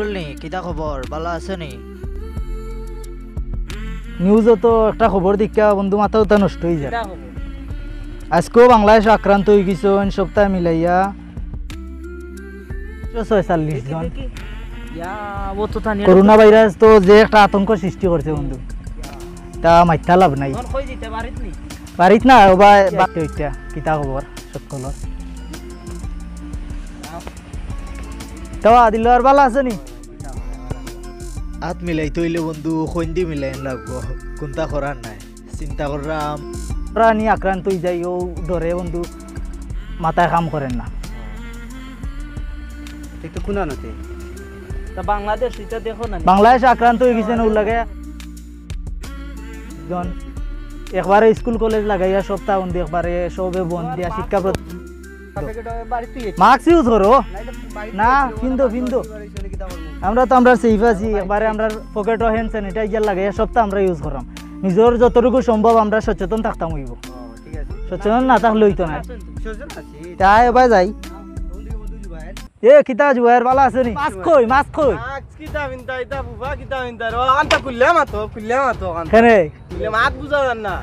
কামরুল কিতা খবর ভালো আছে নি? নিউজও তো একটা খবর দেখা বন্ধু মাথা উঠা নষ্ট হয়ে যায়। আজকেও বাংলাদেশ আক্রান্ত হয়ে গেছে সপ্তাহে মিলাইয়া 46 জন। করোনা ভাইরাস তো যে একটা আতঙ্ক সৃষ্টি করছে বন্ধু, তা মাইথা লাভ নাই। বাড়িত না ওইটা কিতা খবর সকলের তাও আদিল আর ভালো আছে নি? হাত মিলাই তৈলে বন্ধু খন্দি মিলাই লাগবো, কোনটা করার নাই চিন্তা করলাম। প্রাণী আক্রান্ত হয়ে যায় ও ধরে বন্ধু মাথায় কাম করেন না। একটু কোনা নাতে তা বাংলাদেশ এটা দেখো না, বাংলাদেশ আক্রান্ত হয়ে গেছে না লাগে জন একবারে স্কুল কলেজ লাগাইয়া সপ্তাহ বন্ধ, একবারে সবে বন্ধ দিয়া শিক্ষা মাস্ক ইউজ করো না ফিন্দো ফিন্দো। আমরা তো আমরা সেফ আছি, একবারে আমরা পকেটও হ্যান্ড স্যানিটাইজার লাগাইয়া সপ্তাহ আমরা ইউজ করাম। নিজের যতটুকু সম্ভব আমরা সচেতন থাকতাম হইব, সচেতন না থাকলে হইতো না। তাই এবার যাই এ কিতা জুয়ার ভালো আছে নি? মাছ কই মাছ কই কিতা বিনতা এটা বুবা কিতা বিনতা র আনতা কুল্লে মাতো কেনে কুল্লে মাত বুঝা জান না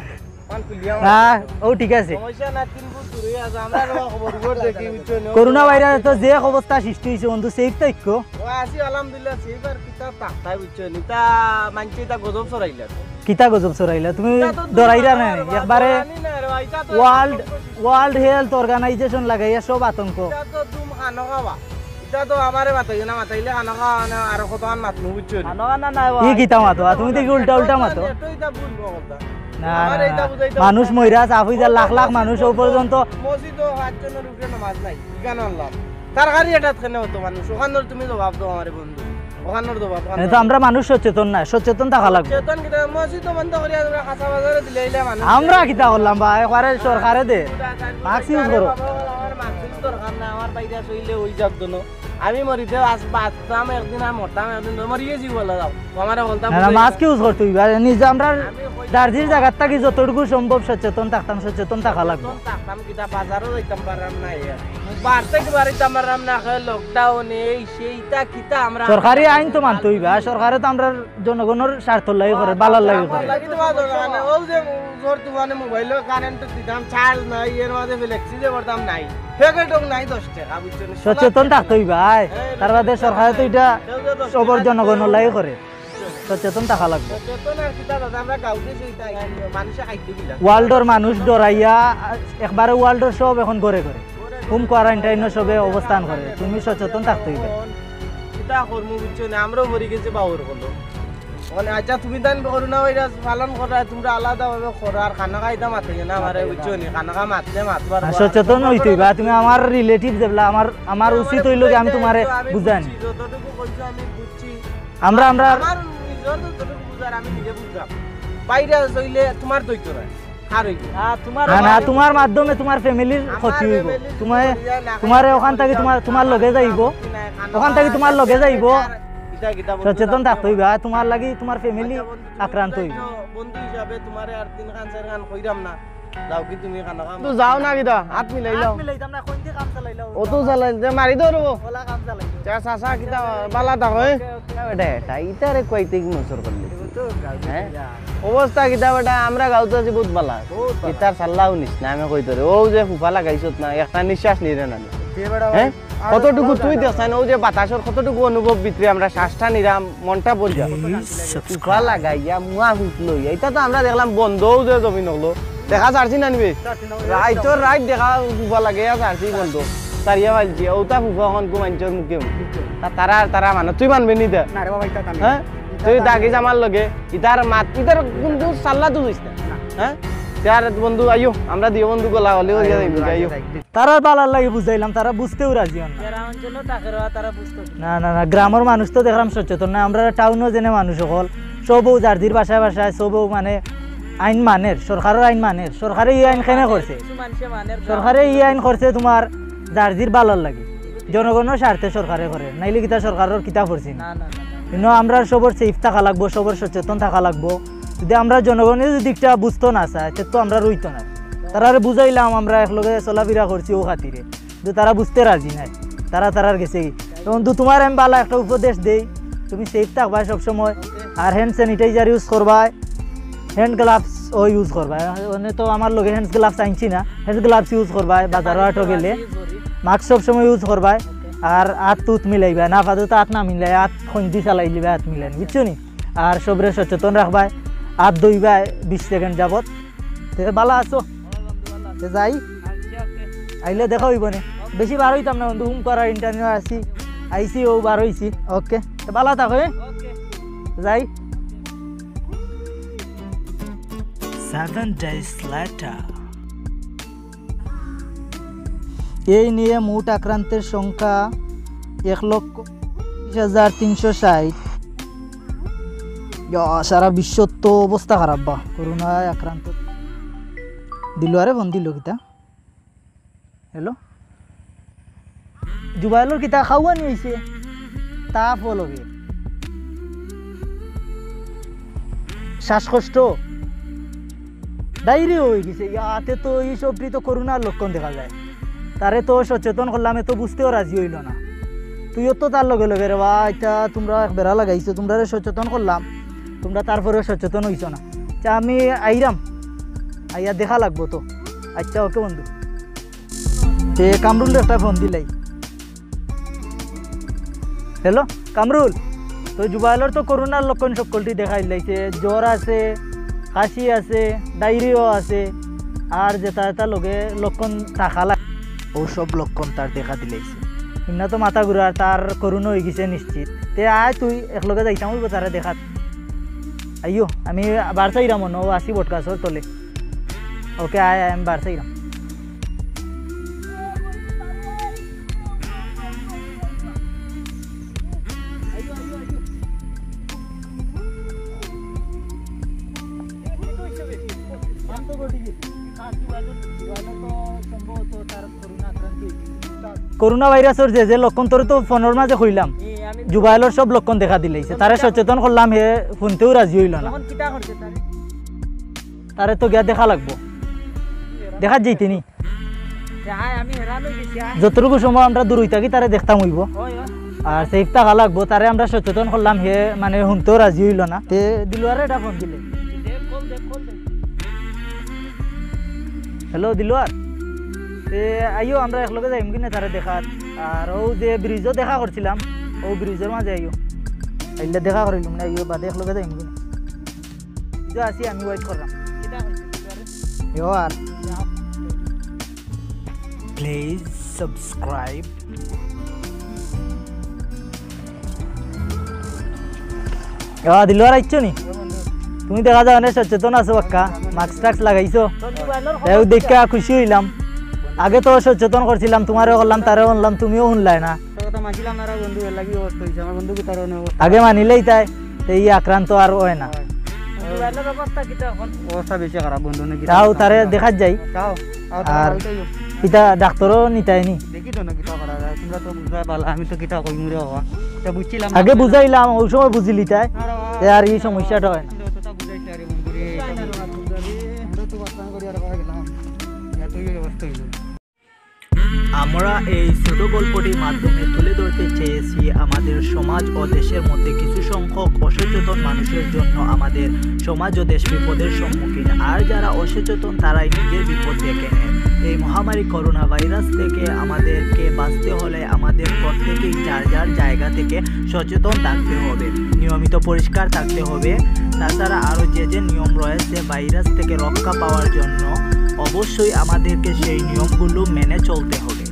মান কুল্লে না ও ঠিক আছে। সমস্যা না তিন ফুট দূরে আছে, আমরা খবর খবর দেখি বুঝছো। করোনা ভাইরাস তো যে অবস্থা সৃষ্টি হইছে বন্ধু সেফ থাকো। ও আসি আলহামদুলিল্লাহ সেবার কিতা তাকতাই বুঝছো নিতা মানছে এটা গজব ছড়াইলা। কিতা গজব ছড়াইলা তুমি ডরাইরা না? একবারে ওয়ার্ল্ড হেলথ অর্গানাইজেশন লাগাইয়া সব আতঙ্ক। এটা তো তুমি খানো খাওয়া, এটা তো আমারে মাতাই না, মাতাইলে খানো খাওয়া না আর কতক্ষণ মাতনু বুঝছো। খানো না না ই কিতা মাতো তুমি দেখি উল্টা উল্টা মাতো। এটা ভুল কথা না মানুষ মহিরা চাপ হয়ে যায়, লাখ লাখ মানুষ ও পর্যন্ত মসজিদ হাতজনের উপরে নামাজ নাই কেন আল্লাহ সরকারি এটা কেন হতো মানুষ ওখানোর তুমি জবাব দাও আমার বন্ধু, ওখানোর জবাব তো আমরা মানুষ সচেতন না, সচেতন থাকা লাগবে। সচেতন কিটা মসজিদ বন্ধ করি আমরা কাঁচা বাজারে দিলে মানুষ আমরা কিতা করলাম বা একবারে সরকারে দে মাস্ক ইউজ করো। আমার মাস্ক দরকার না, আমার বাইরে চইলে ওই যাক দন আমি মরিতে বাঁচতাম একদিন আর মরতাম একদিন মরিয়ে যাই বলা যাও আমার বলতাম না মাস্ক ইউজ করতে হইবা। নিজে আমরা দার্জির জায়গার থাকি যতটুকু সম্ভব সচেতন থাকতাম, সচেতন থাকা লাগবে। থাকতাম কিতা বাজারও যাইতাম পারলাম না, বাড়তে কি বাড়িতাম পারলাম না, লকডাউন এই সেইটা কিতা আমরা সরকারি আইন তো মানতে হইবা। সরকারে তো আমরা জনগণের স্বার্থ লাগি করে, ভালো লাগি করে। ও যে জোর তুফানে মোবাইল কারেন্ট দিতাম চার্জ নাই, এর মাঝে ফ্লেক্সি যে করতাম নাই, ফেকেটক নাই 10 টাকা বুঝছো। সচেতন থাকতে হইবা। তার বাদে সরকারে তো এটা সবর জনগণের লাগি করে, সচেতন থাকা লাগবে। ওয়ার্ল্ডর মানুষ ডরাইয়া একবারে ওয়ার্ল্ডর সব এখন ঘরে ঘরে হোম কোয়ারেন্টাইন সবে অবস্থান করে। তুমি সচেতন থাকতে হইবে। আমরাও ভরে গেছি বাউর হলো আচ্ছা তুমি তাই করোনা ভাইরাস পালন করা তোমরা আলাদা ভাবে করো আর খানা খাইতে মাতে না আমারে বুঝছো নি, খানা খা মাতলে মাতবার সচেতন হইতে হইবা। তুমি আমার রিলেটিভ যেগুলা আমার উচিত হইল কি আমি তোমারে বুঝানি। যতটুকু কইছো আমি বুঝছি, আমরা আমার নিজের যতটুকু বুঝার আমি নিজে বুঝলাম। বাইরে হইলে তোমার দইতো না না তোমার মাধ্যমে তোমার ফ্যামিলির ক্ষতি হইব। তোমার ওখান থেকে তোমার লগে যাইব, ওখান থেকে তোমার লগে যাইব। সচেতন থাকতে হইবা। তোমার লাগি তোমার ফ্যামিলি আক্রান্ত হইব। বন্ধু হিসাবে তোমারে আর 3 খান 4 খান কইরাম না, যাও কি তুমি খানা খাম তো যাও না কিটা হাত মিলাই লাও আমরা কোনতে কাম চালাইলাও ও তো চালাই যে মারি ধরব ওলা কাম চালাইলাও চা সাসা কিটা বালা দা হয় বেটা টাইটারে কইতে কি মসর করলি হ্যাঁ অবস্থা কিটা বেটা আমরা গাউতে আছি বহুত বালা কিটার সাল্লাও নিস না আমি কই তোরে ও যে ফুফা লাগাইছত না একটা নিঃশ্বাস নিরে না হ্যাঁ কতটুকু তুই দেখছ না ও যে বাতাসের কতটুকু অনুভব ভিতরে আমরা শ্বাসটা নিরাম মনটা বলজা ফুফা লাগাইয়া মুয়া হুটলো এটা তো আমরা দেখলাম বন্ধও যে জমি নগলো দেখা যাচ্ছি না নিবে রাইতর রাইট দেখা ফুফা লাগে যাচ্ছি বন্ধ তারিয়া ভালছি ওটা ফুফা এখন কুমাঞ্চর মুখে তারা মানে তুই মানবে নি দে হ্যাঁ তুই দাগি জামার লগে ইতার মাত ইতার কিন্তু সাল্লা তুই দিস না হ্যাঁ তার বন্ধু আইও আমরা দিও বন্ধু গলা হলে হইয়া যাইবো আইও তারা বালার লাগি বুঝাইলাম, তারা বুঝতেও রাজি হন না। না না গ্রামের মানুষ তো দেখলাম সচেতন না। আমরা টাউনও জেনে মানুষ সকল সবও জার্জির বাসায় বাসায় সবও মানে আইন মানের, সরকারের আইন মানের। সরকারে এই আইন কেন করছে? সরকারে এই আইন করছে তোমার জার্জির বালার লাগে, জনগণের স্বার্থে সরকারে করে, নাইলে কিতা সরকারের কিতা করছি না। কিন্তু আমরা সবর সেফ থাকা লাগবো, সবর সচেতন থাকা লাগবো। যদি আমরা জনগণের দিকটা বুঝতো না চাই তো আমরা রইতো না। তারা বুঝাইলাম আমরা একলগে চলাফেরা করছি ও খাতিরে, কিন্তু তারা বুঝতে রাজি নাই। তারার গেছে তো বন্ধু তোমার আমি ভালো একটা উপদেশ দেই, তুমি সেফ থাকবা সবসময়, আর হ্যান্ড স্যানিটাইজার ইউজ করবা, হ্যান্ড গ্লাভস ও ইউজ করবা। মানে তো আমার লগে হ্যান্ড গ্লাভস আনছি না, হ্যান্ড গ্লাভস ইউজ করবা বাজারও আটো গেলে, মাস্ক সবসময় ইউজ করবা, আর হাত তুত মিলাইবা না, ফাদুত হাত না মিলাই হাত খঞ্জি চালাই লিবা, হাত মিলাই বুঝছো নি। আর সবরে সচেতন রাখবা, হাত ধুইবা 20 সেকেন্ড যাবত। ভালো আছো? যাই আইলে দেখা হইব নে, বেশি বার হইতাম না বন্ধু, হুম করার ইন্টারভিউ আইসি ও বার হইছি। ওকে ভালো থাকো, যাই। 7 days later. এই নিয়ে মোট আক্রান্তের সংখ্যা 1,20,360। সারা বিশ্ব তো অবস্থা খারাপ বা করোনায় আক্রান্ত। দিল আরে ফোন দিল কিতা? হ্যালো, জুবাইলর কিতা খাওয়ানি হয়েছে, তাপ হলগে, শ্বাসকষ্ট, ডায়রিয়া হয়ে গেছে। ইয়াতে তো এইসব তো করোনার লক্ষণ দেখা যায়। তারে তো সচেতন করলাম, এ তো বুঝতেও রাজি হইল না। তুইও তো তার লগে লগে রে বা, এটা তোমরা বেড়া লাগাইছো, তোমরা সচেতন করলাম, তোমরা তারপরেও সচেতন হইছ না। আচ্ছা আমি আইরাম, আইয়া দেখা লাগবো তো। আচ্ছা ওকে বন্ধু, সে কামরুল একটা ফোন দিলাই। হ্যালো কামরুল, তো জুবাইলর তো করোনার লক্ষণ সকলটি দেখাই লাইছে, জ্বর আছে, কাশি আছে, ডায়রিয়াও আছে, আর যেটা লগে লক্ষণ থাকা লাগে, ওসব লক্ষণ তার দেখা দিলেইছে। ইন্না তো মাথা ঘুরার, তার করোনা হয়ে গেছে নিশ্চিত। তে আয় তুই একলগে যাইতাম হইব তারা দেখাত। আইও আমি বারসাইরাম, ও আসি বটকাছর তলে। ওকে আয় আমি বারসাইরাম। করোনা ভাইরাসের যে লক্ষণ তোর তো ফোনের মাঝে কইলাম, জুবাইলর সব লক্ষণ দেখা দিলেইছে, তারে সচেতন করলাম, হে শুনতেও রাজি হইল না। তারে তো গিয়া দেখা লাগবো, দেখা যাইতেনি যতটুকু সময় আমরা দূর হই থাকি তারে দেখতাম হইব, আর সেফ থাকা লাগবো। তারে আমরা সচেতন করলাম, হে মানে শুনতেও রাজি হইল না। তে দিলুয়ারে এটা ফোন দিলে। হ্যালো দিলুয়ার, তে আইও আমরা একলগে যাইম কিনা তারে দেখার। আর ও যে ব্রিজও দেখা করছিলাম, ও ব্রিজের মাঝে আইও, আইলে দেখা করিলাম না, আইও বাদে একলগে যাইম কিনা। যা আসি আমি ওয়েট করলাম। আর Please subscribe. দিলুয়ার আইছো নি? তুমি দেখা যাও না সচেতন আছো পাক্কা, মাস্ক টাক্স লাগাইছো, দেখা খুশি হইলাম। আগে তো সচেতন করছিলাম, তোমারও করলাম, তারও শুনলাম, তুমিও শুনলাই না। আগে মানিলেই তাই এই আক্রান্ত আর হয় না। তাও তারে দেখা যাই, আর এটা ডাক্তারও নিতাইনি। আগে বুঝাইলাম, ওই সময় বুঝিলি তাই, আর এই সমস্যাটা হয় না। আমরা এই ছোট গল্পটির মাধ্যমে তুলে ধরতে চেয়েছি আমাদের সমাজ ও দেশের মধ্যে কিছু সংখ্যক অসচেতন মানুষের জন্য আমাদের সমাজ ও দেশ বিপদের সম্মুখীন, আর যারা অসচেতন তারাই নিজের বিপদ ডেকে নেন। এই মহামারী করোনা ভাইরাস থেকে আমাদেরকে বাঁচতে হলে আমাদের প্রত্যেকেই যার যার জায়গা থেকে সচেতন থাকতে হবে, নিয়মিত পরিষ্কার থাকতে হবে। তাছাড়া আরও যে যে নিয়ম রয়েছে ভাইরাস থেকে রক্ষা পাওয়ার জন্য, অবশ্যই আমাদেরকে সেই নিয়মগুলো মেনে চলতে হবে।